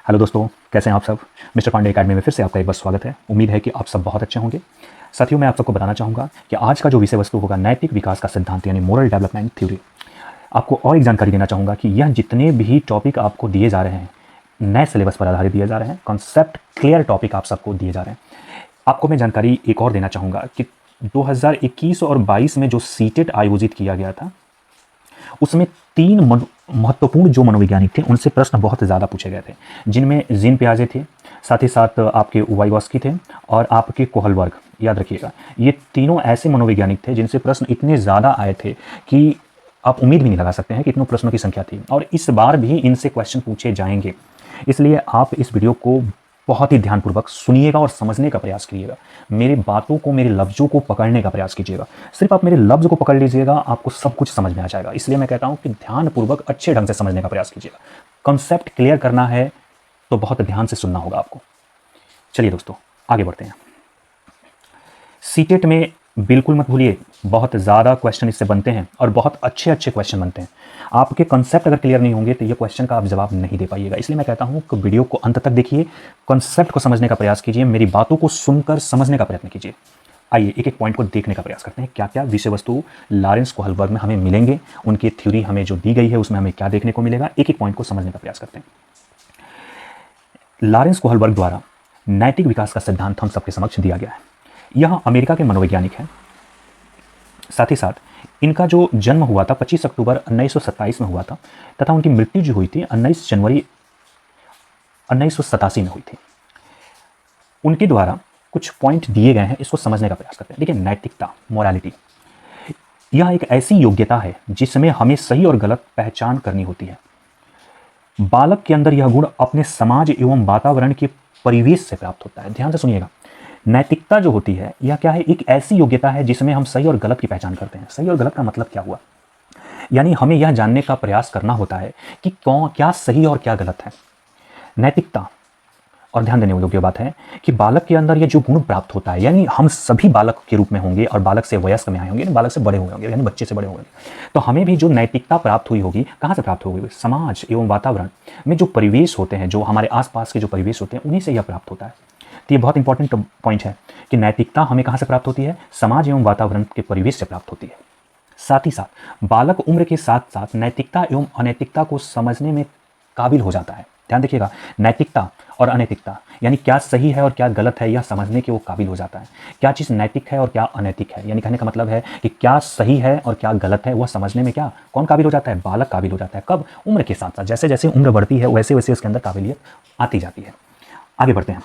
Hello दोस्तों, कैसे हैं आप सब। मिस्टर पांडे एकेडमी में फिर से आपका एक बार स्वागत है। उम्मीद है कि आप सब बहुत अच्छे होंगे। साथियों, मैं आप सबको बताना चाहूँगा कि आज का जो विषय वस्तु होगा नैतिक विकास का सिद्धांत यानी मोरल डेवलपमेंट थ्योरी। आपको और एक जानकारी देना चाहूँगा कि यह जितने भी टॉपिक आपको दिए जा रहे हैं नए सिलेबस पर आधारित दिए जा रहे हैं, कॉन्सेप्ट क्लियर टॉपिक आप सबको दिए जा रहे हैं। आपको मैं जानकारी एक और देना चाहूँगा कि 2021 और 22 में जो सीटेट आयोजित किया गया था उसमें तीन महत्वपूर्ण जो मनोवैज्ञानिक थे उनसे प्रश्न बहुत ज़्यादा पूछे गए थे, जिनमें जीन पियाजे थे, साथ ही साथ आपके वाइगॉस्की थे और आपके कोहलबर्ग। याद रखिएगा, ये तीनों ऐसे मनोवैज्ञानिक थे जिनसे प्रश्न इतने ज़्यादा आए थे कि आप उम्मीद भी नहीं लगा सकते हैं कि इतनों प्रश्नों की संख्या थी। और इस बार भी इनसे क्वेश्चन पूछे जाएंगे, इसलिए आप इस वीडियो को बहुत ही ध्यानपूर्वक सुनिएगा और समझने का प्रयास कीजिएगा। मेरी बातों को, मेरे लफ्ज़ों को पकड़ने का प्रयास कीजिएगा। सिर्फ आप मेरे लफ्ज़ को पकड़ लीजिएगा, आपको सब कुछ समझ में आ जाएगा। इसलिए मैं कहता हूं कि ध्यानपूर्वक अच्छे ढंग से समझने का प्रयास कीजिएगा। कॉन्सेप्ट क्लियर करना है तो बहुत ध्यान से सुनना होगा आपको। चलिए दोस्तों, आगे बढ़ते हैं। सीटेट में बिल्कुल मत भूलिए, बहुत ज़्यादा क्वेश्चन इससे बनते हैं और बहुत अच्छे अच्छे क्वेश्चन बनते हैं। आपके कॉन्सेप्ट अगर क्लियर नहीं होंगे तो ये क्वेश्चन का आप जवाब नहीं दे पाइएगा। इसलिए मैं कहता हूं कि वीडियो को अंत तक देखिए, कॉन्सेप्ट को समझने का प्रयास कीजिए, मेरी बातों को सुनकर समझने का प्रयत्न कीजिए। आइए एक एक पॉइंट को देखने का प्रयास करते हैं। क्या क्या विषय वस्तु लॉरेंस कोहलबर्ग में हमें मिलेंगे, उनकी थ्योरी हमें जो दी गई है उसमें हमें क्या देखने को मिलेगा, एक एक पॉइंट को समझने का प्रयास करते हैं। लॉरेंस कोहलबर्ग द्वारा नैतिक विकास का सिद्धांत हम सबके समक्ष दिया गया है। यह अमेरिका के मनोवैज्ञानिक हैं। साथ ही साथ इनका जो जन्म हुआ था 25 अक्टूबर 1927 में हुआ था तथा उनकी मृत्यु जो हुई थी 19 जनवरी 1987 में हुई थी। उनके द्वारा कुछ पॉइंट दिए गए हैं, इसको समझने का प्रयास करते हैं। देखिए, नैतिकता, मोरालिटी, यह एक ऐसी योग्यता है जिसमें हमें सही और गलत पहचान करनी होती है। बालक के अंदर यह गुण अपने समाज एवं वातावरण के परिवेश से प्राप्त होता है। ध्यान से सुनिएगा, नैतिकता जो होती है यह क्या है, एक ऐसी योग्यता है जिसमें हम सही और गलत की पहचान करते हैं। सही और गलत का मतलब क्या हुआ, यानी हमें यह जानने का प्रयास करना होता है कि क्या सही और क्या गलत है। नैतिकता, और ध्यान देने योग्य बात है कि बालक के अंदर यह जो गुण प्राप्त होता है, यानी हम सभी बालक के रूप में होंगे और बालक से वयस्क में आए होंगे, बालक से बड़े हुए होंगे, यानी बच्चे से बड़े होंगे, तो हमें भी जो नैतिकता प्राप्त हुई होगी, कहाँ से प्राप्त होगी, समाज एवं वातावरण में जो परिवेश होते हैं, जो हमारे आसपास के जो परिवेश होते हैं, उन्हीं से यह प्राप्त होता है। तो ये बहुत इंपॉर्टेंट पॉइंट है कि नैतिकता हमें कहाँ से प्राप्त होती है, समाज एवं वातावरण के परिवेश से प्राप्त होती है। साथ ही साथ बालक उम्र के साथ साथ नैतिकता एवं अनैतिकता को समझने में काबिल हो जाता है। ध्यान देखिएगा, नैतिकता और अनैतिकता यानी क्या सही है और क्या गलत है, यह समझने के वो काबिल हो जाता है। क्या चीज़ नैतिक है और क्या अनैतिक है, यानी कहने का मतलब है कि क्या सही है और क्या गलत है, वह समझने में क्या कौन काबिल हो जाता है, बालक काबिल हो जाता है। कब, उम्र के साथ साथ, जैसे जैसे उम्र बढ़ती है वैसे वैसे उसके अंदर काबिलियत आती जाती है। आगे बढ़ते हैं।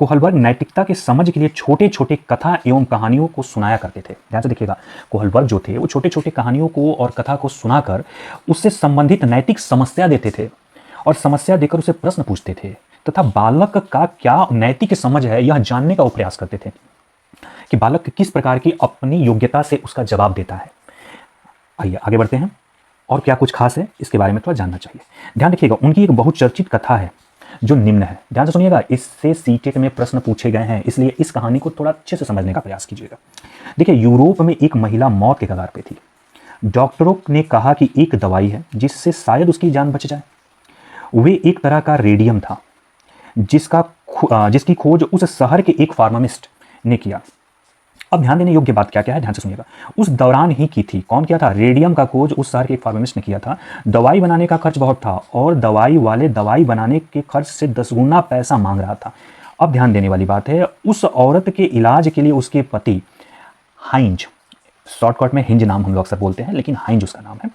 कोहलबर्ग नैतिकता के समझ के लिए छोटे छोटे कथा एवं कहानियों को सुनाया करते थे। ध्यान से देखिएगा, कोहलबर्ग जो थे वो छोटे छोटे कहानियों को और कथा को सुनाकर उससे संबंधित नैतिक समस्या देते थे और समस्या देकर उसे प्रश्न पूछते थे तथा बालक का क्या नैतिक समझ है यह जानने का वो प्रयास करते थे कि बालक किस प्रकार की अपनी योग्यता से उसका जवाब देता है। आइए आगे बढ़ते हैं, और क्या कुछ खास है इसके बारे में थोड़ा जानना चाहिए। ध्यान रखिएगा, उनकी एक बहुत चर्चित कथा है जो निम्न है। ध्यान से सुनिएगा, इससे सीटेट में प्रश्न पूछे गए हैं, इसलिए इस कहानी को थोड़ा अच्छे से समझने का प्रयास कीजिएगा। देखिए, यूरोप में एक महिला मौत के कगार पे थी। डॉक्टरों ने कहा कि एक दवाई है जिससे शायद उसकी जान बच जाए। वे एक तरह का रेडियम था जिसकी खोज उस शहर के एक फार्मासिस्ट ने किया। अब ध्यान देने योग्य बात क्या क्या है, ध्यान से सुनिएगा। उस दौरान ही की थी, कौन किया था, रेडियम का खोज उस शहर के एक फार्मासिस्ट ने किया था। दवाई बनाने का खर्च बहुत था और दवाई वाले दवाई बनाने के खर्च से 10 गुना पैसा मांग रहा था। अब ध्यान देने वाली बात है, उस औरत के इलाज के लिए उसके पति हाइंज, शॉर्टकट में हिंज नाम हम लोग अक्सर बोलते हैं लेकिन हाइंज उसका नाम है,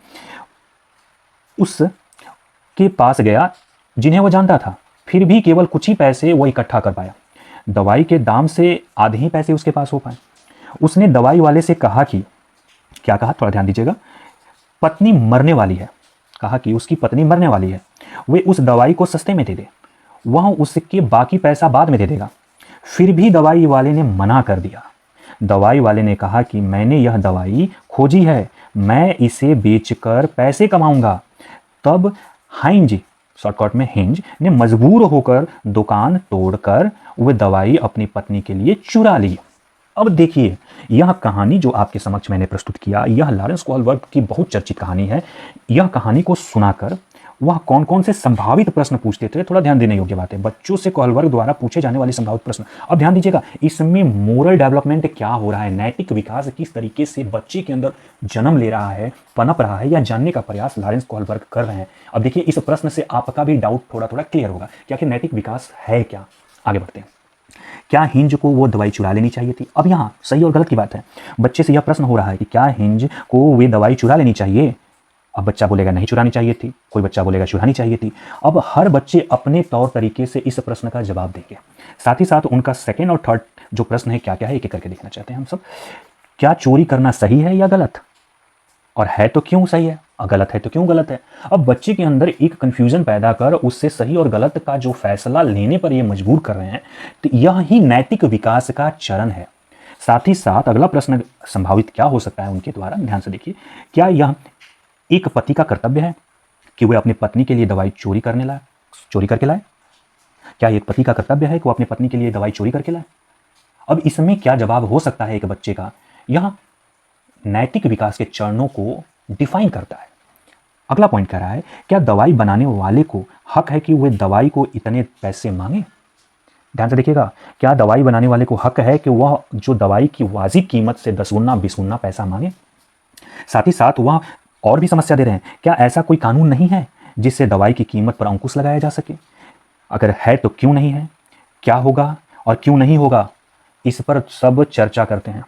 उसके पास गया जिन्हें वो जानता था। फिर भी केवल कुछ ही पैसे वो इकट्ठा कर पाया। दवाई के दाम से आधे ही पैसे उसके पास हो पाए। उसने दवाई वाले से कहा कि, क्या कहा, थोड़ा ध्यान दीजिएगा, पत्नी मरने वाली है। कहा कि उसकी पत्नी मरने वाली है, वे उस दवाई को सस्ते में दे दे, वह उसके बाकी पैसा बाद में दे देगा। फिर भी दवाई वाले ने मना कर दिया। दवाई वाले ने कहा कि मैंने यह दवाई खोजी है, मैं इसे बेचकर पैसे कमाऊंगा। तब हाइंज, शॉर्टकट में हिंज, ने मजबूर होकर दुकान तोड़कर वह दवाई अपनी पत्नी के लिए चुरा ली। अब देखिए, यह कहानी जो आपके समक्ष मैंने प्रस्तुत किया, यह लॉरेंस कोहलबर्ग की बहुत चर्चित कहानी है। यह कहानी को सुनाकर वह कौन कौन से संभावित प्रश्न पूछते थे, थोड़ा ध्यान देने योग्य बात है। बच्चों से कोहलबर्ग द्वारा पूछे जाने वाले संभावित प्रश्न। अब ध्यान दीजिएगा, इसमें मोरल डेवलपमेंट क्या हो रहा है, नैतिक विकास किस तरीके से बच्चे के अंदर जन्म ले रहा है, पनप रहा है, या जानने का प्रयास लॉरेंस कोहलबर्ग कर रहे हैं। अब देखिए, इस प्रश्न से आपका भी डाउट थोड़ा थोड़ा क्लियर होगा कि आखिर नैतिक विकास है क्या। आगे बढ़ते हैं। क्या हिंज को वो दवाई चुरा लेनी चाहिए थी? अब यहाँ सही और गलत की बात है। बच्चे से यह प्रश्न हो रहा है कि क्या हिंज को वे दवाई चुरा लेनी चाहिए। अब बच्चा बोलेगा नहीं चुरानी चाहिए थी, कोई बच्चा बोलेगा चुरानी चाहिए थी। अब हर बच्चे अपने तौर तरीके से इस प्रश्न का जवाब देंगे। साथ ही साथ उनका सेकेंड और थर्ड जो प्रश्न है क्या क्या है, एक एक करके देखना चाहते हैं हम सब। क्या चोरी करना सही है या गलत, और है तो क्यों सही है, और गलत है तो क्यों गलत है। अब बच्चे के अंदर एक कंफ्यूजन पैदा कर उससे सही और गलत का जो फैसला लेने पर ये मजबूर कर रहे हैं, तो यह ही नैतिक विकास का चरण है। साथ ही साथ अगला प्रश्न संभावित क्या हो सकता है उनके द्वारा, ध्यान से देखिए। क्या यह एक पति का कर्तव्य है कि वह अपनी पत्नी के लिए दवाई चोरी करके लाए? क्या एक पति का कर्तव्य है कि वो अपनी पत्नी के लिए दवाई चोरी करके लाए? अब इसमें क्या जवाब हो सकता है एक बच्चे का, यह नैतिक विकास के चरणों को डिफाइन करता है। अगला पॉइंट कह रहा है, क्या दवाई बनाने वाले को हक है कि वह दवाई को इतने पैसे मांगे? ध्यान से देखिएगा, क्या दवाई बनाने वाले को हक है कि वह जो दवाई की वाजिब कीमत से 10 गुना 20 गुना पैसा मांगे? साथ ही साथ वह और भी समस्या दे रहे हैं, क्या ऐसा कोई कानून नहीं है जिससे दवाई की कीमत पर अंकुश लगाया जा सके? अगर है तो क्यों नहीं है, क्या होगा और क्यों नहीं होगा, इस पर सब चर्चा करते हैं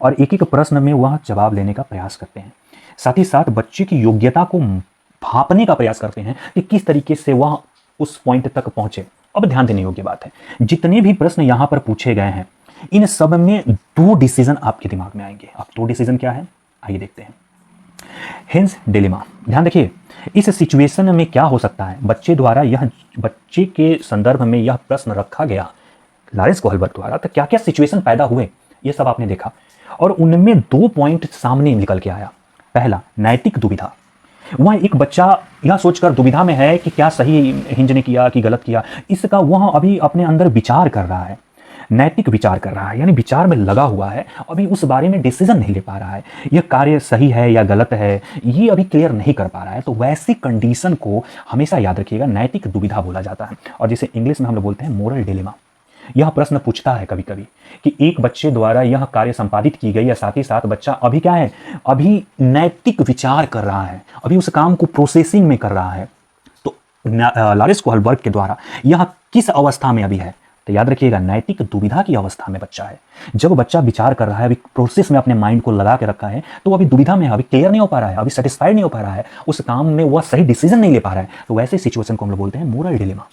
और एक एक प्रश्न में वह जवाब लेने का प्रयास करते हैं। साथ ही साथ बच्चे की योग्यता को भांपने का प्रयास करते हैं कि किस तरीके से वह उस पॉइंट तक पहुंचे। अब ध्यान देने योग्य बात है, जितने भी प्रश्न यहां पर पूछे गए हैं, इन सब में 2 डिसीजन आपके दिमाग में आएंगे। अब 2 डिसीजन क्या है, आइए देखते हैं। हिंज डिलेमा, ध्यान देखिए, इस सिचुएशन में क्या हो सकता है। बच्चे द्वारा यह, बच्चे के संदर्भ में यह प्रश्न रखा गया लॉरेंस कोहलबर्ग द्वारा, तो क्या क्या सिचुएशन पैदा हुए ये सब आपने देखा, और उनमें 2 पॉइंट सामने निकल के आया। पहला, नैतिक दुविधा। वह एक बच्चा यह सोचकर दुविधा में है कि क्या सही हिंज ने किया कि गलत किया, इसका वह अभी अपने अंदर विचार कर रहा है, नैतिक विचार कर रहा है, यानी विचार में लगा हुआ है, अभी उस बारे में डिसीजन नहीं ले पा रहा है, यह कार्य सही है या गलत है ये अभी क्लियर नहीं कर पा रहा है। तो वैसी कंडीशन को हमेशा याद रखिएगा, नैतिक दुविधा बोला जाता है, और जिसे इंग्लिश में हम लोग बोलते हैं मोरल डिलेमा। यह प्रश्न पूछता है कभी कभी कि एक बच्चे द्वारा यह कार्य संपादित की गई, या साथ ही साथ बच्चा अभी क्या है, अभी नैतिक विचार कर रहा है, अभी उस काम को प्रोसेसिंग में कर रहा है। तो लॉरेंस कोहलबर्ग के द्वारा यह किस अवस्था में अभी है, तो याद रखिएगा नैतिक दुविधा की अवस्था में बच्चा है। जब बच्चा विचार कर रहा है, अभी प्रोसेस में अपने माइंड को लगा के रखा है, तो अभी दुविधा में है, अभी क्लियर नहीं हो पा रहा है, अभी सेटिस्फाइड नहीं हो पा रहा है, उस काम में वह सही डिसीजन नहीं ले पा रहा है। तो वैसे सिचुएशन को हम लोग बोलते हैं मोरल डिलेमा।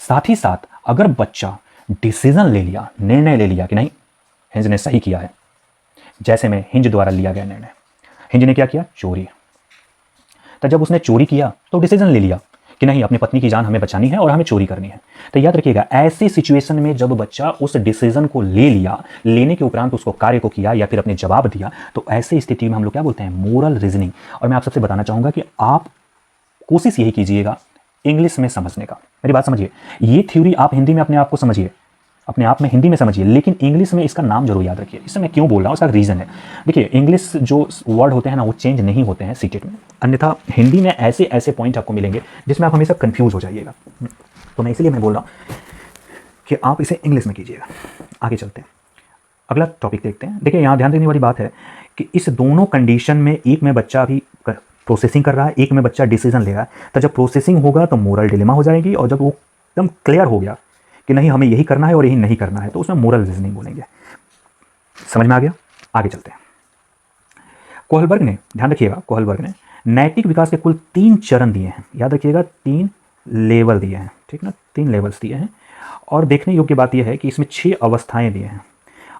साथ ही साथ अगर बच्चा डिसीजन ले लिया, निर्णय ले लिया कि नहीं हिंज ने सही किया है, जैसे में हिंज द्वारा लिया गया निर्णय, हिंज ने क्या किया, चोरी। तो जब उसने चोरी किया तो डिसीजन ले लिया कि नहीं अपनी पत्नी की जान हमें बचानी है और हमें चोरी करनी है। तो याद रखिएगा, ऐसी सिचुएशन में जब बच्चा उस डिसीजन को ले लिया, लेने के उपरांत उसको कार्य को किया या फिर अपने जवाब दिया, तो ऐसी स्थिति में हम लोग क्या बोलते हैं, मोरल रीजनिंग। और मैं आप सबसे बताना चाहूंगा कि आप कोशिश यही कीजिएगा इंग्लिश में समझने का। मेरी बात समझिए, ये थ्योरी आप हिंदी में अपने आप को समझिए, अपने आप में हिंदी में समझिए, लेकिन इंग्लिश में इसका नाम जरूर याद रखिए। इससे मैं क्यों बोल रहा हूँ, उसका रीज़न है। देखिए, इंग्लिश जो वर्ड होते हैं ना, वो चेंज नहीं होते हैं सीटेट में, अन्यथा हिंदी में ऐसे ऐसे पॉइंट आपको मिलेंगे जिसमें आप हमेशा कंफ्यूज हो जाइएगा। तो मैं इसलिए बोल रहा हूँ कि आप इसे इंग्लिश में कीजिएगा। आगे चलते हैं, अगला टॉपिक देखते हैं। देखिए, यहाँ ध्यान देने वाली बात है कि इस दोनों कंडीशन में, एक में बच्चा अभी प्रोसेसिंग कर रहा है, एक में बच्चा डिसीजन ले रहा है। तो जब प्रोसेसिंग होगा तो मोरल डिलेमा हो जाएगी, और जब वो एकदम क्लियर हो गया कि नहीं हमें यही करना है और यही नहीं करना है, तो उसमें मोरल रीजनिंग बोलेंगे। समझ में आ गया? आगे चलते हैं। कोहलबर्ग ने, ध्यान रखिएगा, कोहलबर्ग ने नैतिक विकास के कुल 3 चरण दिए हैं। याद रखिएगा, 3 लेवल दिए हैं, ठीक ना, 3 लेवल्स दिए हैं। और देखने योग्य बात यह है कि इसमें 6 अवस्थाएं दिए हैं।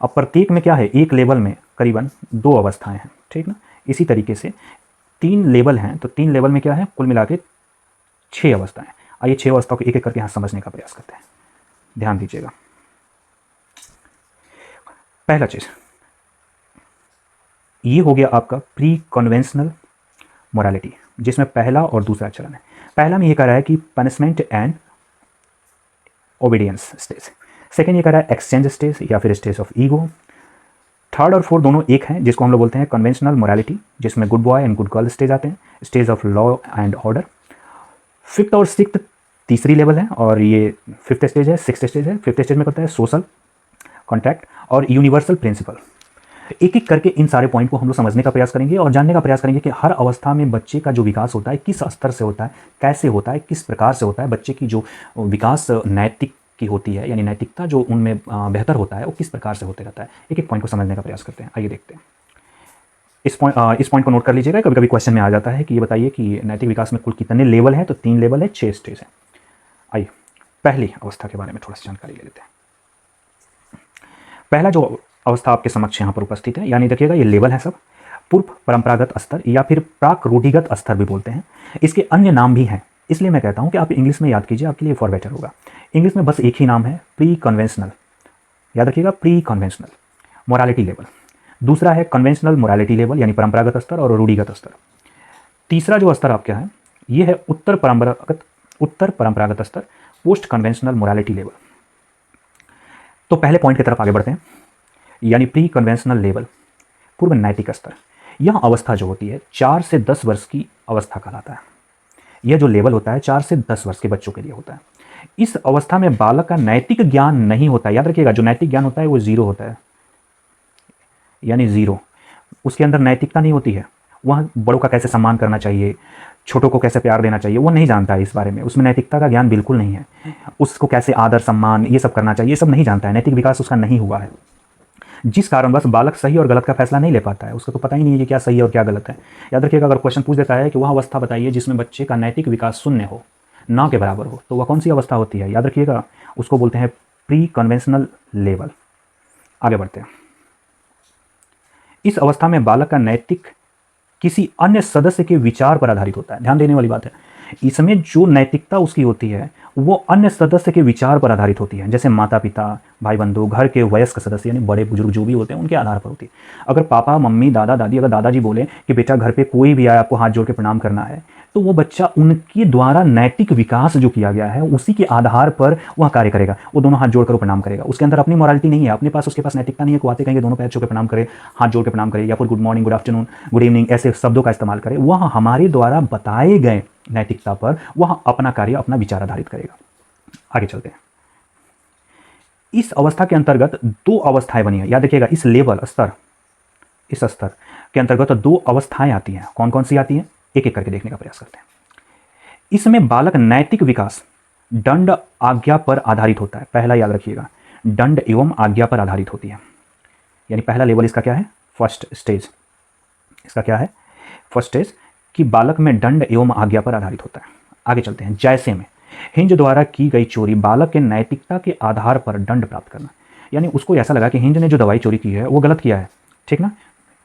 अब प्रत्येक में क्या है, एक लेवल में करीबन 2 अवस्थाएं हैं, ठीक ना। इसी तरीके से 3 लेवल हैं, तो 3 लेवल में क्या है, कुल मिला के 6 अवस्थाएं। आइए 6 अवस्थाओं को एक एक करके यहाँ समझने का प्रयास करते हैं, ध्यान दीजिएगा। पहला चीज ये हो गया आपका प्री कन्वेंशनल मोरालिटी, जिसमें पहला और दूसरा चरण है। पहला में ये कह रहा है कि punishment and obedience stage. Second ये कह रहा है एक्सचेंज स्टेज या फिर स्टेज ऑफ ईगो। थर्ड और फोर्थ दोनों एक हैं, जिसको हम लोग बोलते हैं कन्वेंशनल मोरालिटी, जिसमें good boy and good girl stage आते हैं, stage of law and order. Fifth और सिक्स्थ तीसरी लेवल है, और ये फिफ्थ स्टेज है, सिक्स्थ स्टेज है। फिफ्थ स्टेज में कहता है सोशल कॉन्ट्रैक्ट और यूनिवर्सल प्रिंसिपल। एक एक करके इन सारे पॉइंट को हम लोग समझने का प्रयास करेंगे और जानने का प्रयास करेंगे कि हर अवस्था में बच्चे का जो विकास होता है किस स्तर से होता है, कैसे होता है, किस प्रकार से होता है, बच्चे की जो विकास नैतिक की होती है, यानी नैतिकता जो उनमें बेहतर होता है, वो किस प्रकार से होते रहता है। एक एक पॉइंट को समझने का प्रयास करते हैं। आइए देखते हैं। इस पॉइंट को नोट कर लीजिएगा। कभी कभी क्वेश्चन में आ जाता है कि ये बताइए कि नैतिक विकास में कुल कितने लेवल हैं, तो 3 लेवल है, 6 स्टेज है। आइए पहली अवस्था के बारे में थोड़ा सा जानकारी ले लेते हैं। पहला जो अवस्था आपके समक्ष यहाँ पर उपस्थित है, यानी देखिएगा ये लेवल है सब, पूर्व परंपरागत स्तर या फिर प्राक रूढ़िगत स्तर भी बोलते हैं। इसके अन्य नाम भी हैं, इसलिए मैं कहता हूँ कि आप इंग्लिश में याद कीजिए, आपके लिए फॉर बेटर होगा। इंग्लिश में बस एक ही नाम है, प्री कन्वेंशनल। याद रखिएगा, प्री कन्वेंशनल मोरालिटी लेवल। दूसरा है कन्वेंशनल मोरालिटी लेवल, यानी परंपरागत स्तर और रूढ़िगत स्तर। तीसरा जो स्तर आपका है ये है उत्तर परंपरागत स्तर, पोस्ट कन्वेंशनल मोरालिटी लेवल। तो पहले पॉइंट की तरफ आगे बढ़ते हैं, यानी प्री कन्वेंशनल लेवल, पूर्व नैतिक स्तर। यह अवस्था जो होती है 4 से 10 वर्ष की अवस्था कहलाता है। यह जो लेवल होता है 4 से 10 वर्ष के बच्चों के लिए होता है। इस अवस्था में बालक का नैतिक ज्ञान नहीं होता है। याद रखिएगा, जो नैतिक ज्ञान होता है वो 0 होता है, यानी 0। उसके अंदर नैतिकता नहीं होती है। वह बड़ों का कैसे सम्मान करना चाहिए, छोटों को कैसे प्यार देना चाहिए, वो नहीं जानता है इस बारे में। उसमें नैतिकता का ज्ञान बिल्कुल नहीं है। उसको कैसे आदर सम्मान ये सब करना चाहिए, ये सब नहीं जानता है। नैतिक विकास उसका नहीं हुआ है, जिस कारणवश बालक सही और गलत का फैसला नहीं ले पाता है। उसको तो पता ही नहीं है कि क्या सही है और क्या गलत है। याद रखिएगा, अगर क्वेश्चन पूछ देता है कि वह अवस्था बताइए जिसमें बच्चे का नैतिक विकास शून्य हो, ना के बराबर हो, तो वह कौन सी अवस्था होती है? याद रखिएगा, उसको बोलते हैं प्री कन्वेंशनल लेवल। आगे बढ़ते हैं। इस अवस्था में बालक का नैतिक किसी अन्य सदस्य के विचार पर आधारित होता है। ध्यान देने वाली बात है, इसमें जो नैतिकता उसकी होती है वो अन्य सदस्य के विचार पर आधारित होती है, जैसे माता पिता, भाई बंधु, घर के वयस्क सदस्य यानी बड़े बुजुर्ग जो भी होते हैं उनके आधार पर होती है। अगर पापा मम्मी दादा दादी, अगर दादाजी बोले कि बेटा घर पे कोई भी आए आपको हाथ जोड़ के प्रणाम करना है, तो वो बच्चा उनके द्वारा नैतिक विकास जो किया गया है उसी के आधार पर वह कार्य करेगा। वो दोनों हाथ जोड़कर प्रणाम करेगा। उसके अंदर अपनी मोरालिटी नहीं है, अपने पास उसके पास नैतिकता नहीं है कि आते कहेंगे दोनों पैर छू के प्रणाम करे, हाथ जोड़ के प्रणाम करे, या फिर good morning, good afternoon, good evening ऐसे शब्दों का इस्तेमाल करे। वह हमारे द्वारा बताए गए नैतिकता पर वह अपना कार्य, अपना विचार आधारित करेगा। आगे चलते हैं। इस अवस्था के अंतर्गत 2 अवस्थाएं बनी है। याद रखिएगा, इस लेवल स्तर, इस स्तर के अंतर्गत 2 अवस्थाएं आती हैं। कौन कौन सी आती हैं, एक एक करके देखने का प्रयास करते हैं। इसमें बालक नैतिक विकास दंड आज्ञा पर आधारित होता है। पहला याद रखिएगा, दंड एवं आज्ञा पर आधारित होती है। यानी पहला लेवल इसका क्या है, फर्स्ट स्टेज। इसका क्या है, फर्स्ट स्टेज, कि बालक में दंड एवं आज्ञा पर आधारित होता है। आगे चलते हैं। जैसे में हिंज द्वारा की गई चोरी, बालक के नैतिकता के आधार पर दंड प्राप्त करना। यानी उसको ऐसा लगा कि हिंज ने जो दवाई चोरी की है वो गलत किया है, ठीक ना।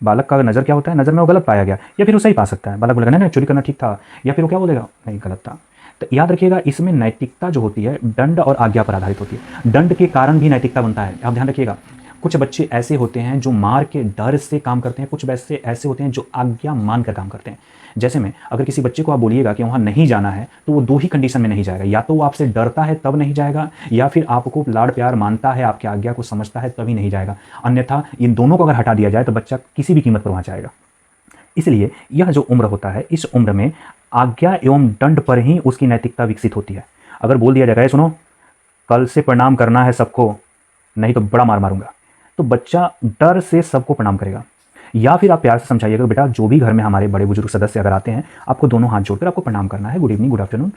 बालक का नज़र क्या होता है, नज़र में वो गलत पाया गया, या फिर वो सही पा सकता है। बालक बोलेगा नहीं चोरी करना ठीक था, या फिर वो क्या बोलेगा नहीं गलत था। तो याद रखिएगा, इसमें नैतिकता जो होती है दंड और आज्ञा पर आधारित होती है। दंड के कारण भी नैतिकता बनता है। आप ध्यान रखिएगा, कुछ बच्चे ऐसे होते हैं जो मार के डर से काम करते हैं, कुछ बच्चे ऐसे होते हैं जो आज्ञा मानकर काम करते हैं। जैसे में अगर किसी बच्चे को आप बोलिएगा कि वहाँ नहीं जाना है, तो वो 2 ही कंडीशन में नहीं जाएगा। या तो वो आपसे डरता है तब नहीं जाएगा, या फिर आपको लाड प्यार मानता है, आपकी आज्ञा को समझता है तभी नहीं जाएगा। अन्यथा इन दोनों को अगर हटा दिया जाए तो बच्चा किसी भी कीमत पर वहाँ जाएगा। इसलिए यह जो उम्र होता है, इस उम्र में आज्ञा एवं दंड पर ही उसकी नैतिकता विकसित होती है। अगर बोल दिया जाएगा सुनो कल से प्रणाम करना है सबको, नहीं तो बड़ा मार मारूंगा, तो बच्चा डर से सबको प्रणाम करेगा। या फिर आप प्यार से समझाइएगा बेटा जो भी घर में हमारे बड़े बुजुर्ग सदस्य अगर आते हैं आपको दोनों हाथ जोड़कर आपको प्रणाम करना है, good evening, good afternoon,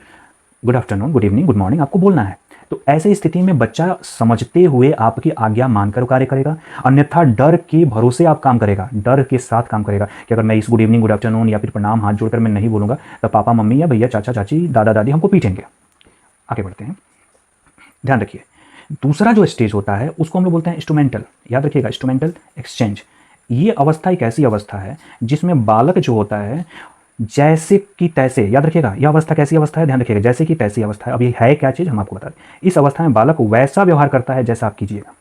good afternoon, good evening, good morning आपको बोलना है। तो ऐसे स्थिति में बच्चा समझते हुए आपकी आज्ञा मानकर कार्य करेगा। अन्यथा डर के भरोसे आप काम करेगा, डर के साथ काम करेगा कि अगर मैं इस गुड इवनिंग, गुड आफ्टरनून या फिर प्रणाम हाथ जोड़कर मैं नहीं बोलूँगा तो पापा मम्मी या भैया चाचा चाची दादा दादी हमको पीटेंगे। आगे बढ़ते हैं। ध्यान रखिए, दूसरा जो स्टेज होता है उसको हम लोग बोलते हैं इंस्ट्रूमेंटल। याद रखिएगा, इंस्ट्रूमेंटल एक्सचेंज। ये अवस्था एक ऐसी अवस्था है जिसमें बालक जो होता है जैसे कि तैसे, याद रखिएगा यह अवस्था कैसी अवस्था है, ध्यान रखिएगा, जैसे कि तैसी अवस्था है। अब ये है क्या चीज़ हम आपको बता दें। इस अवस्था में बालक वैसा व्यवहार करता है जैसा आप कीजिएगा।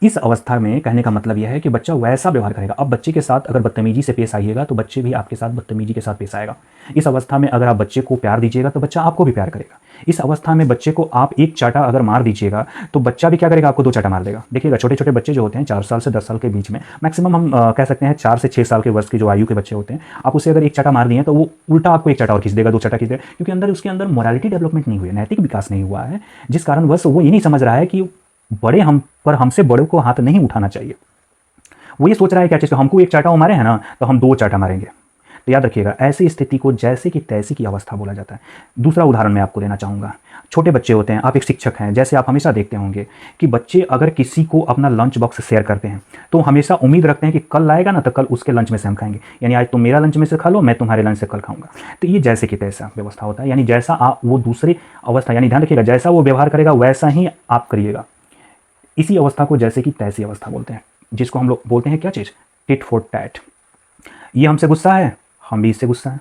इस अवस्था में कहने का मतलब यह है कि बच्चा वैसा व्यवहार करेगा। अब बच्चे के साथ अगर बदतमीजी से पेश आइएगा तो बच्चे भी आपके साथ बदतमीजी के साथ पेश आएगा। इस अवस्था में अगर आप बच्चे को प्यार दीजिएगा तो बच्चा आपको भी प्यार करेगा। इस अवस्था में बच्चे को आप एक चाटा अगर मार दीजिएगा तो बच्चा भी क्या करेगा, आपको 2 चाटा मार देगा। देखिएगा छोटे छोटे बच्चे जो होते हैं 4 साल से 10 साल के बीच में, मैक्सिमम हम कह सकते हैं 4 से 6 साल के वर्ष की जो आयु के बच्चे होते हैं, आप उसे अगर एक चाटा मार दिए तो वो उल्टा आपको एक चाटा और खींच देगा, 2 चाटा खींच देगा, क्योंकि उसके अंदर मोरालिटी डेवलपमेंट नहीं हुई है, नैतिक विकास नहीं हुआ है, जिस कारण बस वो ये नहीं समझ रहा है कि बड़े हम पर हमसे बड़ों को हाथ नहीं उठाना चाहिए। वो ये सोच रहा है क्या चीज़, हमको एक चाटा वो मारे हैं ना तो हम 2 चाटा मारेंगे। तो याद रखिएगा, ऐसी स्थिति को जैसे कि तैसी की अवस्था बोला जाता है। दूसरा उदाहरण मैं आपको देना चाहूँगा। छोटे बच्चे होते हैं, आप एक शिक्षक हैं, जैसे आप हमेशा देखते होंगे कि बच्चे अगर किसी को अपना लंच बॉक्स शेयर करते हैं तो हमेशा उम्मीद रखते हैं कि कल लाएगा ना तो कल उसके लंच में से हम खाएंगे, यानी आज तुम मेरा लंच में से खा लो, मैं तुम्हारे लंच से कल खाऊंगा। तो ये जैसे कि तैसा व्यवस्था होता है, यानी जैसा आप वो दूसरी अवस्था, यानी ध्यान रखिएगा, जैसा वो व्यवहार करेगा वैसा ही आप करिएगा। इसी अवस्था को जैसे कि तैसी अवस्था बोलते हैं, जिसको हम लोग बोलते हैं क्या चीज़, टिट फॉर टैट। ये हमसे गुस्सा है, हम भी इससे गुस्सा है,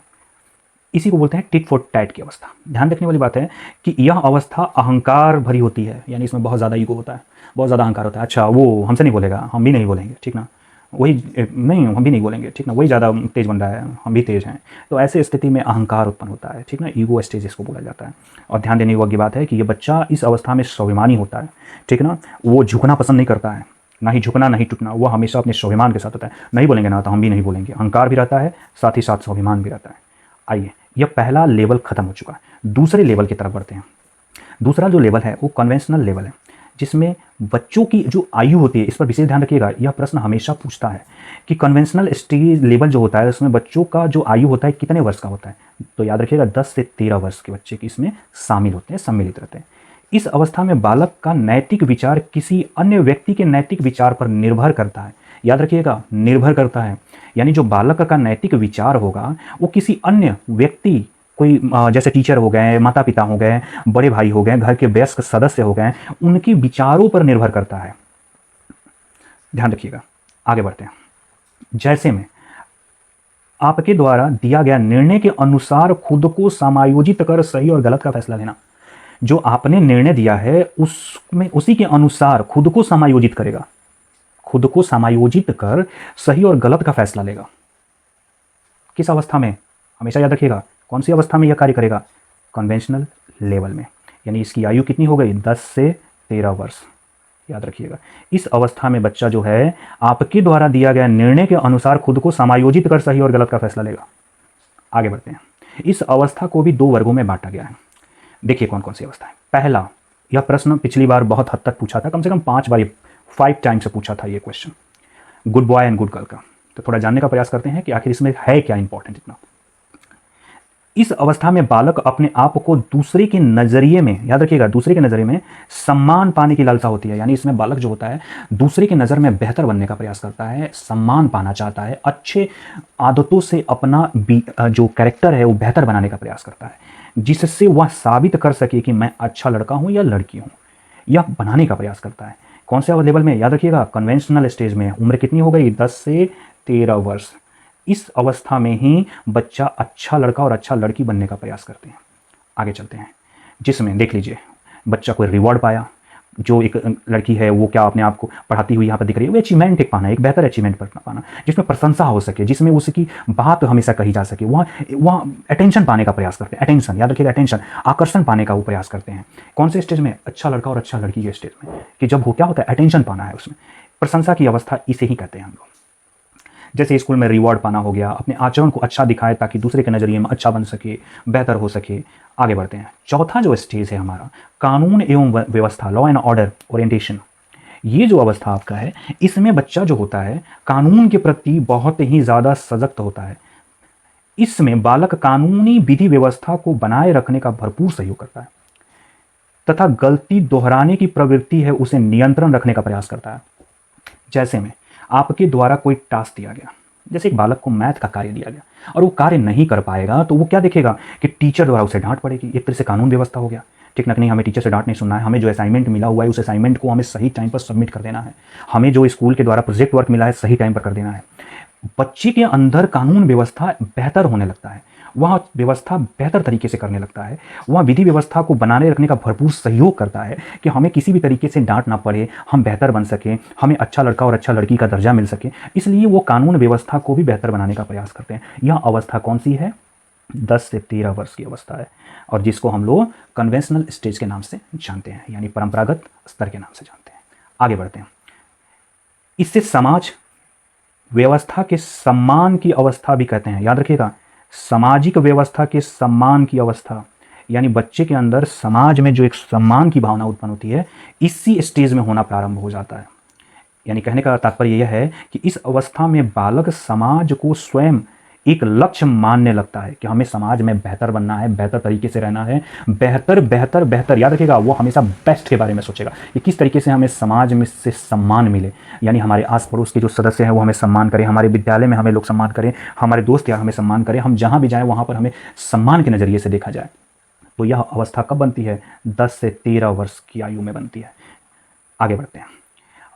इसी को बोलते हैं टिट फॉर टैट की अवस्था। ध्यान रखने वाली बात है कि यह अवस्था अहंकार भरी होती है, यानी इसमें बहुत ज़्यादा ईगो होता है, बहुत ज़्यादा अहंकार होता है। अच्छा वो हमसे नहीं बोलेगा, हम भी नहीं बोलेंगे, ठीक ना, वही नहीं, हम भी नहीं बोलेंगे, ठीक ना, वही ज़्यादा तेज़ बन रहा है, हम भी तेज़ हैं। तो ऐसे स्थिति में अहंकार उत्पन्न होता है, ठीक ना, ईगो स्टेज इसको बोला जाता है। और ध्यान देने योग्य बात है कि ये बच्चा इस अवस्था में स्वाभिमानी होता है, ठीक ना, वो झुकना पसंद नहीं करता है, ना ही झुकना ना ही टूटना, वो हमेशा अपने स्वाभिमान के साथ होता है। नहीं बोलेंगे ना तो हम भी नहीं बोलेंगे, अहंकार भी रहता है, साथ ही साथ स्वाभिमान भी रहता है। आइए, यह पहला लेवल खत्म हो चुका है, दूसरे लेवल की तरफ बढ़ते हैं। दूसरा जो लेवल है वो कन्वेंशनल लेवल है, जिसमें बच्चों की जो आयु होती है, इस पर विशेष ध्यान रखिएगा, यह प्रश्न हमेशा पूछता है कि कन्वेंशनल स्टेज लेवल जो होता है उसमें बच्चों का जो आयु होता है कितने वर्ष का होता है। तो याद रखिएगा 10 से 13 वर्ष के बच्चे की इसमें शामिल होते हैं, सम्मिलित रहते हैं। इस अवस्था में बालक का नैतिक विचार किसी अन्य व्यक्ति के नैतिक विचार पर निर्भर करता है। याद रखिएगा, निर्भर करता है, यानी जो बालक का नैतिक विचार होगा वो किसी अन्य व्यक्ति, कोई जैसे टीचर हो गए, माता पिता हो गए, बड़े भाई हो गए, घर के वयस्क सदस्य हो गए, उनके विचारों पर निर्भर करता है। ध्यान रखिएगा, आगे बढ़ते हैं। जैसे में आपके द्वारा दिया गया निर्णय के अनुसार खुद को समायोजित कर सही और गलत का फैसला लेना। जो आपने निर्णय दिया है उसमें उसी के अनुसार खुद को समायोजित करेगा, खुद को समायोजित कर सही और गलत का फैसला लेगा। किस अवस्था में, हमेशा याद रखिएगा, कौन सी अवस्था में यह कार्य करेगा, कन्वेंशनल लेवल में, यानी इसकी आयु कितनी हो गई, 10 से 13 वर्ष। याद रखिएगा, इस अवस्था में बच्चा जो है आपके द्वारा दिया गया निर्णय के अनुसार खुद को समायोजित कर सही और गलत का फैसला लेगा। आगे बढ़ते हैं। इस अवस्था को भी 2 वर्गों में बांटा गया है। देखिए कौन कौन सी अवस्था है। पहला, यह प्रश्न पिछली बार बहुत हद तक पूछा था, कम से कम 5 बार, 5 टाइम से पूछा था ये question, good boy and good girl का। तो थोड़ा जानने का प्रयास करते हैं कि आखिर इसमें है क्या इंपॉर्टेंट इतना। इस अवस्था में बालक अपने आप को दूसरे के नजरिए में, याद रखिएगा, दूसरे के नजरिए में सम्मान पाने की लालसा होती है, यानी इसमें बालक जो होता है दूसरे की नज़र में बेहतर बनने का प्रयास करता है, सम्मान पाना चाहता है, अच्छे आदतों से अपना जो कैरेक्टर है वो बेहतर बनाने का प्रयास करता है, जिससे वह साबित कर सके कि मैं अच्छा लड़का हूं या लड़की हूं, यह बनाने का प्रयास करता है। कौन से लेवल में, याद रखिएगा, कन्वेंशनल स्टेज में। उम्र कितनी हो गई, 10 से 13 वर्ष। इस अवस्था में ही बच्चा अच्छा लड़का और अच्छा लड़की बनने का प्रयास करते हैं। आगे चलते हैं, जिसमें देख लीजिए बच्चा कोई रिवॉर्ड पाया, जो एक लड़की है वो क्या अपने आप को पढ़ाती हुई यहाँ पर दिख रही है, वो अचीवमेंट एक पाना, एक बेहतर अचीवमेंट पाना, जिसमें प्रशंसा हो सके, जिसमें उसकी बात हमेशा कही जा सके, वहाँ अटेंशन पाने का प्रयास करते हैं। अटेंशन, याद रखिएगा, अटेंशन, आकर्षण पाने का वो प्रयास करते हैं। कौन से स्टेज में, अच्छा लड़का और अच्छा लड़की के स्टेज में, कि जब वो क्या होता है, अटेंशन पाना है, उसमें प्रशंसा की अवस्था इसे ही कहते हैं हम लोग। जैसे स्कूल में रिवॉर्ड पाना हो गया, अपने आचरण को अच्छा दिखाए ताकि दूसरे के नज़रिए में अच्छा बन सके, बेहतर हो सके। आगे बढ़ते हैं। चौथा जो स्टेज है हमारा, कानून एवं व्यवस्था, लॉ एंड ऑर्डर ओरिएंटेशन। ये जो अवस्था आपका है, इसमें बच्चा जो होता है कानून के प्रति बहुत ही ज़्यादा सजग होता है। इसमें बालक कानूनी विधि व्यवस्था को बनाए रखने का भरपूर सहयोग करता है तथा गलती दोहराने की प्रवृत्ति है उसे नियंत्रण रखने का प्रयास करता है। जैसे में आपके द्वारा कोई टास्क दिया गया, जैसे एक बालक को मैथ का कार्य दिया गया और वो कार्य नहीं कर पाएगा तो वो क्या देखेगा कि टीचर द्वारा उसे डांट पड़ेगी। एक तरह से कानून व्यवस्था हो गया, ठीक ना, नहीं, हमें टीचर से डांट नहीं सुनना है, हमें जो असाइनमेंट मिला हुआ है उस असाइनमेंट को हमें सही टाइम पर सबमिट कर देना है, हमें जो स्कूल के द्वारा प्रोजेक्ट वर्क मिला है सही टाइम पर कर देना है। बच्चे के अंदर कानून व्यवस्था बेहतर होने लगता है, वह व्यवस्था बेहतर तरीके से करने लगता है, वह विधि व्यवस्था को बनाने रखने का भरपूर सहयोग करता है कि हमें किसी भी तरीके से डांट ना पड़े, हम बेहतर बन सकें, हमें अच्छा लड़का और अच्छा लड़की का दर्जा मिल सके। इसलिए वो कानून व्यवस्था को भी बेहतर बनाने का प्रयास करते हैं। यह अवस्था कौन सी है? 10 से 13 वर्ष की अवस्था है, और जिसको हम लोग कन्वेंशनल स्टेज के नाम से जानते हैं, यानी परंपरागत स्तर के नाम से जानते हैं। आगे बढ़ते हैं। इससे समाज व्यवस्था के सम्मान की अवस्था भी कहते हैं, याद रखिएगा, सामाजिक व्यवस्था के सम्मान की अवस्था, यानी बच्चे के अंदर समाज में जो एक सम्मान की भावना उत्पन्न होती है, इसी स्टेज में होना प्रारंभ हो जाता है। यानी कहने का तात्पर्य यह है कि इस अवस्था में बालक समाज को स्वयं एक लक्ष्य मानने लगता है कि हमें समाज में बेहतर बनना है, बेहतर तरीके से रहना है, बेहतर बेहतर बेहतर, याद रखिएगा, वो हमेशा बेस्ट के बारे में सोचेगा कि किस तरीके से हमें समाज में से सम्मान मिले, यानी हमारे आस पड़ोस के जो सदस्य हैं वो हमें सम्मान करें, हमारे विद्यालय में हमें लोग सम्मान करें, हमारे दोस्त यार हमें सम्मान करें, हम जहाँ भी जाएँ वहाँ पर हमें सम्मान के नज़रिए से देखा जाए। तो यह अवस्था कब बनती है? 10 से 13 वर्ष की आयु में बनती है। आगे बढ़ते हैं।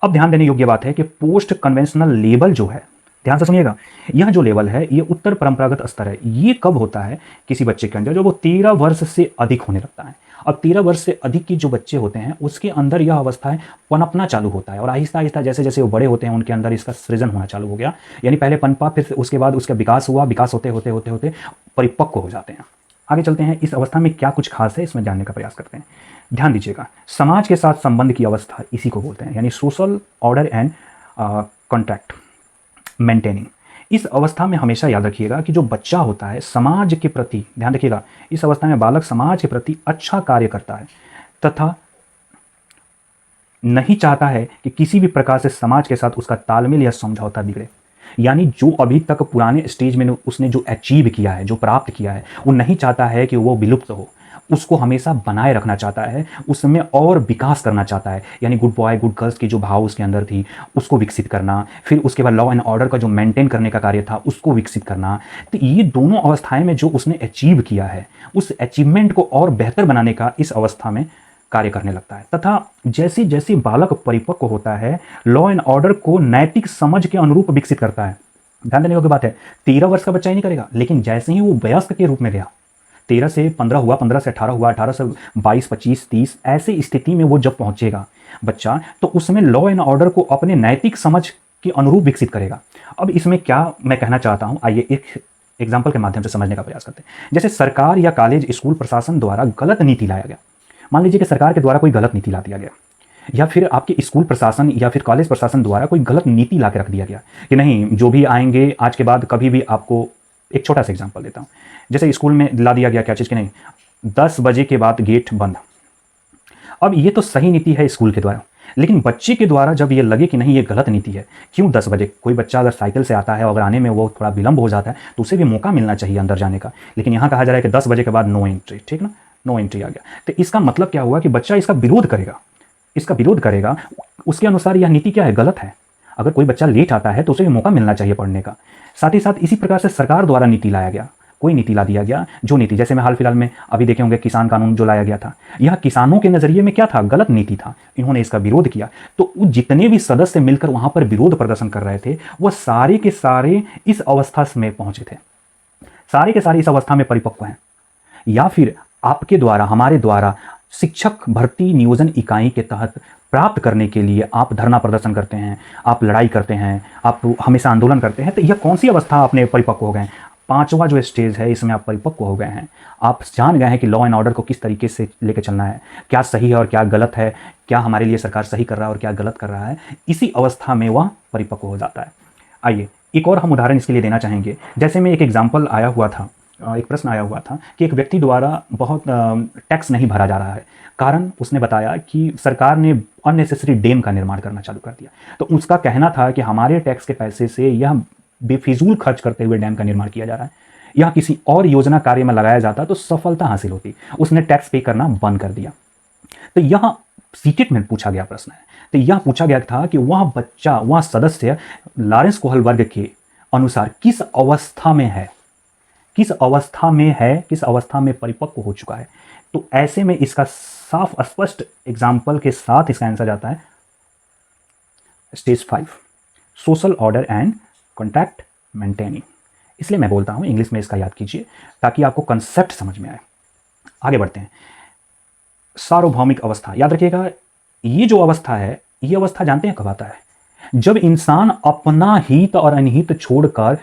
अब ध्यान देने योग्य बात है कि पोस्ट कन्वेंशनल लेवल जो है, ध्यान से सुनिएगा, यह जो लेवल है ये उत्तर परंपरागत स्तर है। ये कब होता है किसी बच्चे के अंदर? जब वो 13 वर्ष से अधिक होने लगता है। अब 13 वर्ष से अधिक की जो बच्चे होते हैं उसके अंदर यह अवस्था है पनपना चालू होता है, और आहिस्ता आहिस्ता जैसे जैसे वो बड़े होते हैं उनके अंदर इसका सृजन होना चालू हो गया। यानी पहले पनपा, फिर उसके बाद उसका विकास हुआ, विकास होते होते होते होते परिपक्व हो जाते हैं। आगे चलते हैं। इस अवस्था में क्या कुछ खास है इसमें जानने का प्रयास करते हैं। ध्यान दीजिएगा, समाज के साथ संबंध की अवस्था इसी को बोलते हैं, यानी social order and contract maintaining. इस अवस्था में हमेशा याद रखिएगा कि जो बच्चा होता है समाज के प्रति, ध्यान रखिएगा, इस अवस्था में बालक समाज के प्रति अच्छा कार्य करता है तथा नहीं चाहता है कि किसी भी प्रकार से समाज के साथ उसका तालमेल या समझौता बिगड़े। यानी जो अभी तक पुराने स्टेज में उसने जो अचीव किया है, जो प्राप्त किया है, वो नहीं चाहता है कि वो विलुप्त हो, उसको हमेशा बनाए रखना चाहता है, उसमें और विकास करना चाहता है। यानी गुड बॉय गुड गर्ल्स की जो भाव उसके अंदर थी उसको विकसित करना, फिर उसके बाद लॉ एंड ऑर्डर का जो मेंटेन करने का कार्य था उसको विकसित करना। तो ये दोनों अवस्थाएं में जो उसने अचीव किया है, उस अचीवमेंट को और बेहतर बनाने का इस अवस्था में कार्य करने लगता है। तथा जैसे जैसे बालक परिपक्व होता है, लॉ एंड ऑर्डर को नैतिक समझ के अनुरूप विकसित करता है। ध्यान देने योग्य बात है, 13 वर्ष का बच्चा ही नहीं करेगा, लेकिन जैसे ही वो वयस्क के रूप में गया, 13 से 15 हुआ, 15 से 18 हुआ, 18 से 22, 25, 30, ऐसे स्थिति में वो जब पहुंचेगा बच्चा, तो उसमें लॉ एंड ऑर्डर को अपने नैतिक समझ के अनुरूप विकसित करेगा। अब इसमें क्या मैं कहना चाहता हूं, आइए एक एग्जाम्पल के माध्यम से समझने का प्रयास करते हैं। जैसे सरकार या कॉलेज स्कूल प्रशासन द्वारा गलत नीति लाया गया, मान लीजिए कि सरकार के द्वारा कोई गलत नीति ला दिया गया, या फिर आपके स्कूल प्रशासन या फिर कॉलेज प्रशासन द्वारा कोई गलत नीति ला के रख दिया गया कि नहीं, जो भी आएंगे आज के बाद कभी भी आपको, एक छोटा सा एग्जांपल देता हूं, जैसे स्कूल में ला दिया गया क्या चीज़ कि नहीं, 10 बजे के बाद गेट बंद। अब ये तो सही नीति है स्कूल के द्वारा, लेकिन बच्चे के द्वारा जब ये लगे कि नहीं ये गलत नीति है, क्यों 10 बजे, कोई बच्चा अगर साइकिल से आता है और अगर आने में वो थोड़ा विलंब हो जाता है तो उसे भी मौका मिलना चाहिए अंदर जाने का, लेकिन यहाँ कहा जा रहा है कि 10 बजे के बाद नो एंट्री, ठीक ना, नो एंट्री आ गया। तो इसका मतलब क्या हुआ कि बच्चा इसका विरोध करेगा, इसका विरोध करेगा, उसके अनुसार यह नीति क्या है, गलत है। अगर कोई बच्चा लेट आता है तो उसे भी मौका मिलना चाहिए पढ़ने का। साथ ही साथ इसी प्रकार से सरकार द्वारा नीति लाया गया, कोई नीति ला दिया गया, जो नीति जैसे मैं हाल फिलहाल में अभी देखे होंगे किसान कानून जो लाया गया था, यह किसानों के नजरिए में क्या था, गलत नीति था, इन्होंने इसका विरोध किया। तो जितने भी सदस्य मिलकर वहां पर विरोध प्रदर्शन कर रहे थे वह सारे के सारे इस अवस्था में पहुंचे थे, सारे के सारे इस अवस्था में परिपक्व हैं। या फिर आपके द्वारा, हमारे द्वारा शिक्षक भर्ती नियोजन इकाई के तहत प्राप्त करने के लिए आप धरना प्रदर्शन करते हैं, आप लड़ाई करते हैं, आप हमेशा आंदोलन करते हैं, तो यह कौन सी अवस्था आपने परिपक्व हो गए हैं? 5वां जो स्टेज है इसमें आप परिपक्व हो गए हैं। आप जान गए हैं कि लॉ एंड ऑर्डर को किस तरीके से लेकर चलना है, क्या सही है और क्या गलत है, क्या हमारे लिए सरकार सही कर रहा है और क्या गलत कर रहा है। इसी अवस्था में वह परिपक्व हो जाता है। आइए एक और हम उदाहरण इसके लिए देना चाहेंगे। जैसे में एक एग्जाम्पल आया हुआ था, एक प्रश्न आया हुआ था कि एक व्यक्ति द्वारा बहुत टैक्स नहीं भरा जा रहा है, कारण उसने बताया कि सरकार ने अननेसेसरी डैम का निर्माण करना चालू कर दिया। तो उसका कहना था कि हमारे टैक्स के पैसे से यह बेफिजूल खर्च करते हुए डैम का निर्माण किया जा रहा है, यह किसी और योजना कार्य में लगाया जाता तो सफलता हासिल होती। उसने टैक्स पे करना बंद कर दिया। तो यह सीटेट में पूछा गया प्रश्न है। तो यह पूछा गया था कि वह बच्चा, वह सदस्य लॉरेंस कोहल वर्ग के अनुसार किस अवस्था में है, किस अवस्था में है, किस अवस्था में परिपक्व हो चुका है। तो ऐसे में इसका साफ स्पष्ट एग्जाम्पल के साथ इसका आंसर जाता है stage 5, social order and contract maintaining. इसलिए मैं बोलता हूँ इंग्लिश में इसका याद कीजिए ताकि आपको कंसेप्ट समझ में आए। आगे बढ़ते हैं। सार्वभौमिक अवस्था, याद रखिएगा, ये जो अवस्था है, ये अवस्था जानते हैं कब आता है? जब इंसान अपना हित और अनहित छोड़कर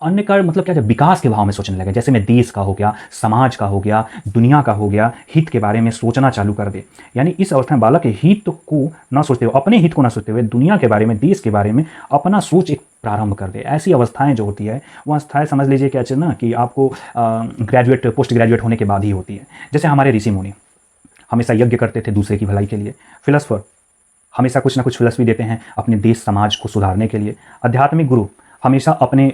अन्य का मतलब क्या, जब विकास के भाव में सोचने लगे, जैसे मैं देश का हो गया, समाज का हो गया, दुनिया का हो गया, हित के बारे में सोचना चालू कर दे। यानी इस अवस्था में बालक हित को ना सोचते हुए, अपने हित को ना सोचते हुए, दुनिया के बारे में, देश के बारे में अपना सोच एक प्रारंभ कर दे। ऐसी अवस्थाएं जो होती है, वो अवस्थाएं समझ लीजिए क्या ना कि आपको ग्रेजुएट, पोस्ट ग्रेजुएट होने के बाद ही होती है। जैसे हमारे ऋषि मुनि हमेशा यज्ञ करते थे दूसरे की भलाई के लिए। फिलोसफर हमेशा कुछ ना कुछ फिलॉसफी देते हैं अपने देश समाज को सुधारने के लिए। आध्यात्मिक गुरु हमेशा अपने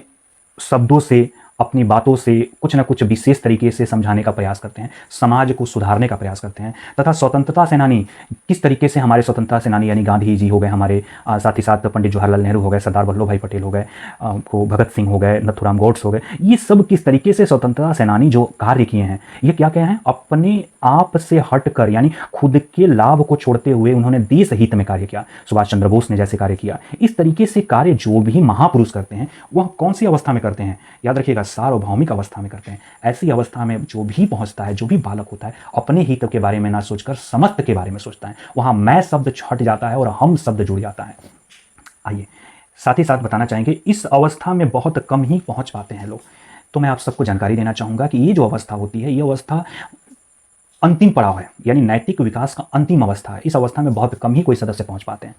शब्दों से, अपनी बातों से कुछ ना कुछ विशेष तरीके से समझाने का प्रयास करते हैं, समाज को सुधारने का प्रयास करते हैं। तथा स्वतंत्रता सेनानी किस तरीके से, हमारे स्वतंत्रता सेनानी यानी गांधी जी हो गए हमारे, साथ ही साथ पंडित जवाहरलाल नेहरू हो गए, सरदार वल्लभ भाई पटेल हो गए, को भगत सिंह हो गए, नथुराम गोड्स हो गए, ये सब किस तरीके से स्वतंत्रता सेनानी जो कार्य किए हैं, ये क्या क्या हैं, अपने आप से हटकर यानी खुद के लाभ को छोड़ते हुए उन्होंने देश हित में कार्य किया। सुभाष चंद्र बोस ने जैसे कार्य किया, इस तरीके से कार्य जो भी महापुरुष करते हैं वह कौन सी अवस्था में करते हैं? याद रखिएगा, सार्वभौमिक अवस्था में करते हैं। ऐसी अवस्था में जो भी पहुंचता है, जो भी बालक होता है, अपने हित के बारे में ना सोचकर समस्त के बारे में सोचता है। वहां मैं शब्द हट जाता है और हम शब्द जुड़ जाता है। आइए साथ ही साथ बताना चाहेंगे, इस अवस्था में बहुत कम ही पहुंच पाते हैं लोग। तो मैं आप सबको जानकारी देना चाहूंगा कि ये जो अवस्था होती है, ये अवस्था अंतिम पड़ाव है, यानी नैतिक विकास का अंतिम अवस्था है। इस अवस्था में बहुत कम ही कोई सदस्य पहुंच पाते हैं।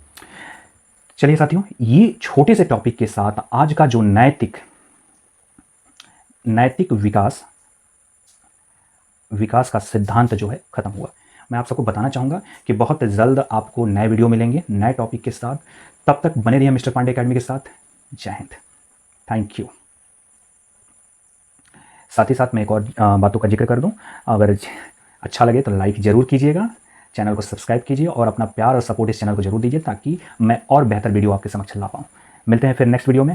चलिए साथियों, ये छोटे से टॉपिक के साथ आज का जो नैतिक विकास का सिद्धांत जो है खत्म हुआ। मैं आप सबको बताना चाहूंगा कि बहुत जल्द आपको नए वीडियो मिलेंगे नए टॉपिक के साथ। तब तक बने रहिए मिस्टर पांडे एकेडमी के साथ। जय हिंद, थैंक यू। साथ ही साथ मैं एक और बातों का जिक्र कर दूं, अगर अच्छा लगे तो लाइक जरूर कीजिएगा, चैनल को सब्सक्राइब कीजिए और अपना प्यार और सपोर्ट इस चैनल को जरूर दीजिए ताकि मैं और बेहतर वीडियो आपके समक्ष ला पाऊँ। मिलते हैं फिर नेक्स्ट वीडियो में।